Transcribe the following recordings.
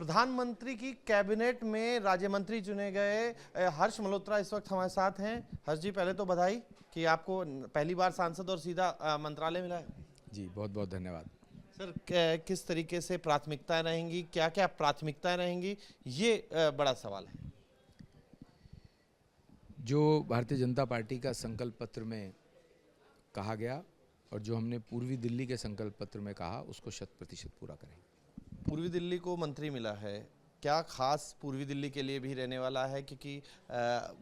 प्रधानमंत्री की कैबिनेट में राज्य मंत्री चुने गए हर्ष मल्होत्रा इस वक्त हमारे साथ हैं। हर्ष जी, पहले तो बधाई कि आपको पहली बार सांसद और सीधा मंत्रालय मिला है। जी, बहुत बहुत धन्यवाद। सर, किस तरीके से प्राथमिकताएं रहेंगी, क्या क्या प्राथमिकताएं रहेंगी, ये बड़ा सवाल है। जो भारतीय जनता पार्टी का संकल्प पत्र में कहा गया और जो हमने पूर्वी दिल्ली के संकल्प पत्र में कहा, उसको 100% पूरा करेंगे। पूर्वी दिल्ली को मंत्री मिला है, क्या खास पूर्वी दिल्ली के लिए भी रहने वाला है? क्योंकि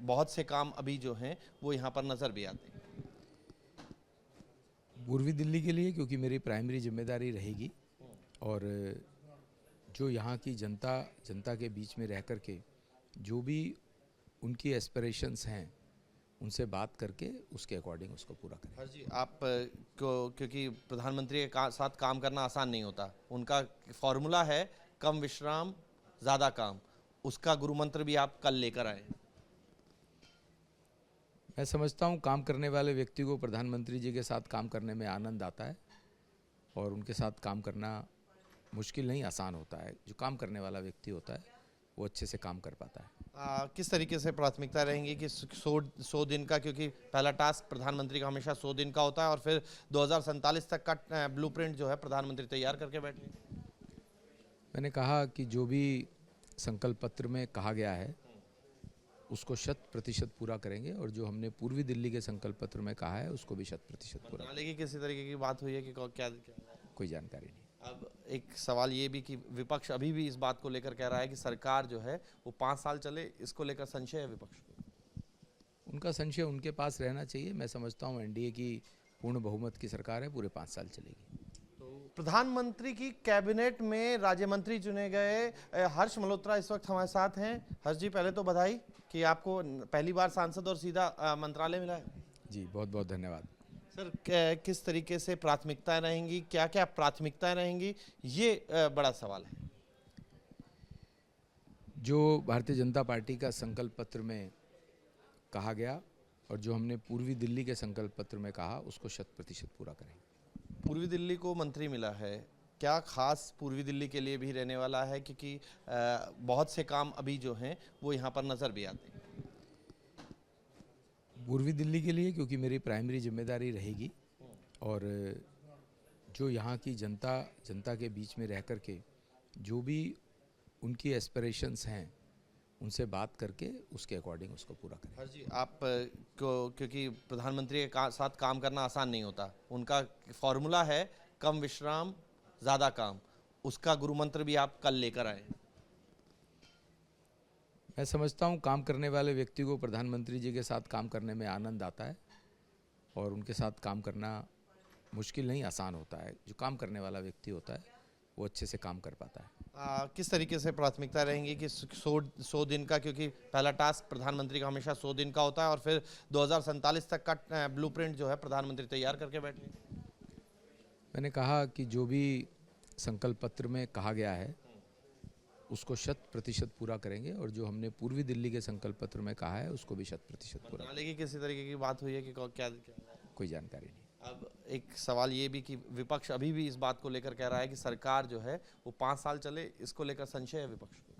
बहुत से काम अभी जो हैं वो यहाँ पर नज़र भी आते हैं। पूर्वी दिल्ली के लिए क्योंकि मेरी प्राइमरी जिम्मेदारी रहेगी और जो यहाँ की जनता के बीच में रह कर के जो भी उनकी एस्पिरेशंस हैं उनसे बात करके उसके अकॉर्डिंग उसको पूरा करें। हर जी, आप क्योंकि प्रधानमंत्री के साथ काम करना आसान नहीं होता। उनका फॉर्मूला है कम विश्राम ज़्यादा काम, उसका गुरु मंत्र भी आप कल लेकर आए। मैं समझता हूँ काम करने वाले व्यक्ति को प्रधानमंत्री जी के साथ काम करने में आनंद आता है और उनके साथ काम करना मुश्किल नहीं, आसान होता है। जो काम करने वाला व्यक्ति होता है वो अच्छे से काम कर पाता है। किस तरीके से प्राथमिकता रहेंगी कि 100 दिन का, क्योंकि पहला टास्क प्रधानमंत्री का हमेशा 100 दिन का होता है और फिर 2047 तक का ब्लूप्रिंट जो है प्रधानमंत्री तैयार करके बैठे। मैंने कहा कि जो भी संकल्प पत्र में कहा गया है उसको 100% पूरा करेंगे और जो हमने पूर्वी दिल्ली के संकल्प पत्र में कहा है उसको भी 100% पूरा। लेकिन किसी तरीके की बात हुई है कि क्या कोई जानकारी नहीं। अब एक सवाल ये भी कि विपक्ष अभी भी इस बात को लेकर कह रहा है कि सरकार जो है वो 5 साल चले, इसको लेकर संशय है विपक्ष को। उनका संशय उनके पास रहना चाहिए। मैं समझता हूँ एनडीए की पूर्ण बहुमत की सरकार है, पूरे 5 साल चलेगी। प्रधानमंत्री की कैबिनेट में राज्य मंत्री चुने गए हर्ष मल्होत्रा इस वक्त हमारे साथ हैं। हर्ष जी, पहले तो बधाई कि आपको पहली बार सांसद और सीधा मंत्रालय मिला है। जी, बहुत बहुत धन्यवाद। सर, किस तरीके से प्राथमिकताएं रहेंगी, क्या क्या प्राथमिकताएं रहेंगी, ये बड़ा सवाल है। जो भारतीय जनता पार्टी का संकल्प पत्र में कहा गया और जो हमने पूर्वी दिल्ली के संकल्प पत्र में कहा, उसको 100% पूरा करेंगे। पूर्वी दिल्ली को मंत्री मिला है, क्या खास पूर्वी दिल्ली के लिए भी रहने वाला है? क्योंकि बहुत से काम अभी जो हैं वो यहाँ पर नज़र भी आते हैं। पूर्वी दिल्ली के लिए क्योंकि मेरी प्राइमरी जिम्मेदारी रहेगी और जो यहाँ की जनता के बीच में रह कर के जो भी उनकी एस्पिरेशंस हैं उनसे बात करके उसके अकॉर्डिंग उसको पूरा करें। हर जी, आप क्योंकि प्रधानमंत्री के साथ काम करना आसान नहीं होता। उनका फॉर्मूला है कम विश्राम ज़्यादा काम, उसका गुरु मंत्र भी आप कल लेकर आए। मैं समझता हूँ काम करने वाले व्यक्ति को प्रधानमंत्री जी के साथ काम करने में आनंद आता है और उनके साथ काम करना मुश्किल नहीं, आसान होता है। जो काम करने वाला व्यक्ति होता है वो अच्छे से काम कर पाता है। किस तरीके से प्राथमिकता रहेंगी कि 100 दिन का, क्योंकि पहला टास्क प्रधानमंत्री का हमेशा 100 दिन का होता है और फिर 2047 तक का ब्लूप्रिंट जो है प्रधानमंत्री तैयार करके बैठे। मैंने कहा कि जो भी संकल्प पत्र में कहा गया है उसको 100% पूरा करेंगे और जो हमने पूर्वी दिल्ली के संकल्प पत्र में कहा है उसको भी 100% पूरा। लेकिन किसी तरीके की बात हुई है कि क्या कोई जानकारी नहीं। अब एक सवाल ये भी कि विपक्ष अभी भी इस बात को लेकर कह रहा है कि सरकार जो है वो 5 साल चले, इसको लेकर संशय है विपक्ष को।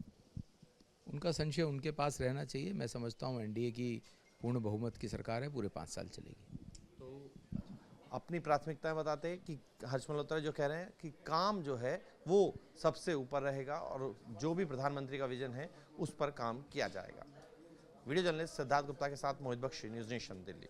उनका संशय उनके पास रहना चाहिए। मैं समझता हूँ एनडीए की पूर्ण बहुमत की सरकार है, पूरे 5 साल चलेगी। तो अपनी प्राथमिकताएं बताते हैं कि हर्ष मल्होत्रा जो कह रहे हैं कि काम जो है वो सबसे ऊपर रहेगा और जो भी प्रधानमंत्री का विजन है उस पर काम किया जाएगा। वीडियो जर्नलिस्ट सिद्धार्थ गुप्ता के साथ मोहित बख्शी, न्यूज़ नेशन, दिल्ली।